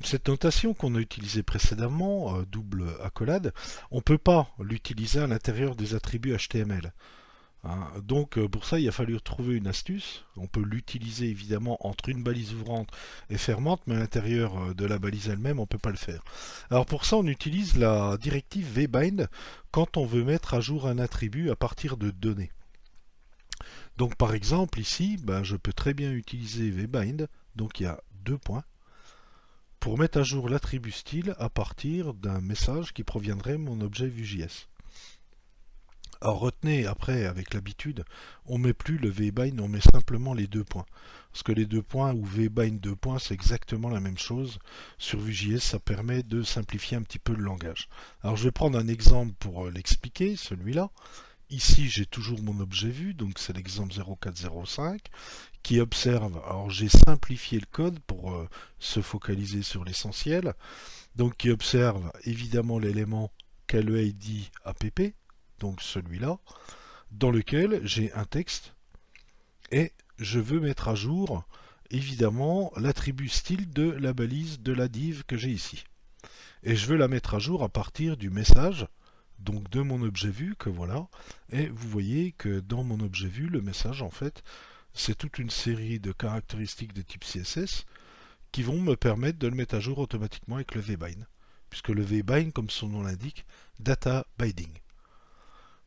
Cette notation qu'on a utilisée précédemment, double accolade, on ne peut pas l'utiliser à l'intérieur des attributs HTML. Hein. Donc pour ça, il a fallu trouver une astuce. On peut l'utiliser évidemment entre une balise ouvrante et fermante, mais à l'intérieur de la balise elle-même, on ne peut pas le faire. Alors pour ça, on utilise la directive vbind quand on veut mettre à jour un attribut à partir de données. Donc par exemple ici, je peux très bien utiliser vbind, donc il y a deux points, pour mettre à jour l'attribut style à partir d'un message qui proviendrait de mon objet Vue.js. Alors retenez, après, avec l'habitude, on ne met plus le vbind, on met simplement les deux points. Parce que les deux points ou vbind deux points, c'est exactement la même chose. Sur Vue.js, ça permet de simplifier un petit peu le langage. Alors je vais prendre un exemple pour l'expliquer, celui-là. Ici, j'ai toujours mon objet vue, donc c'est l'exemple 0405, qui observe, alors j'ai simplifié le code pour se focaliser sur l'essentiel, donc qui observe évidemment l'élément KLEID app, donc celui-là, dans lequel j'ai un texte et je veux mettre à jour évidemment l'attribut style de la balise de la div que j'ai ici. Et je veux la mettre à jour à partir du message, donc de mon objet vue que voilà. Et vous voyez que dans mon objet vue, le message en fait, c'est toute une série de caractéristiques de type CSS qui vont me permettre de le mettre à jour automatiquement avec le vbind. Puisque le vbind, comme son nom l'indique, data binding.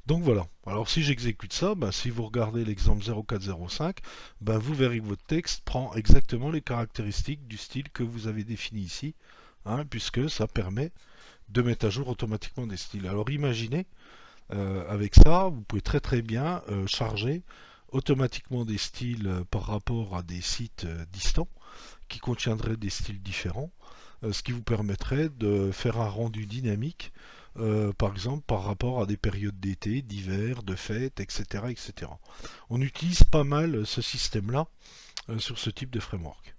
Donc voilà. Alors si j'exécute ça, si vous regardez l'exemple 0405, vous verrez que votre texte prend exactement les caractéristiques du style que vous avez défini ici, hein, puisque ça permet de mettre à jour automatiquement des styles. Alors imaginez, avec ça, vous pouvez très très bien charger automatiquement des styles par rapport à des sites distants qui contiendraient des styles différents, ce qui vous permettrait de faire un rendu dynamique, par exemple par rapport à des périodes d'été, d'hiver, de fêtes, etc., etc. On utilise pas mal ce système-là sur ce type de framework.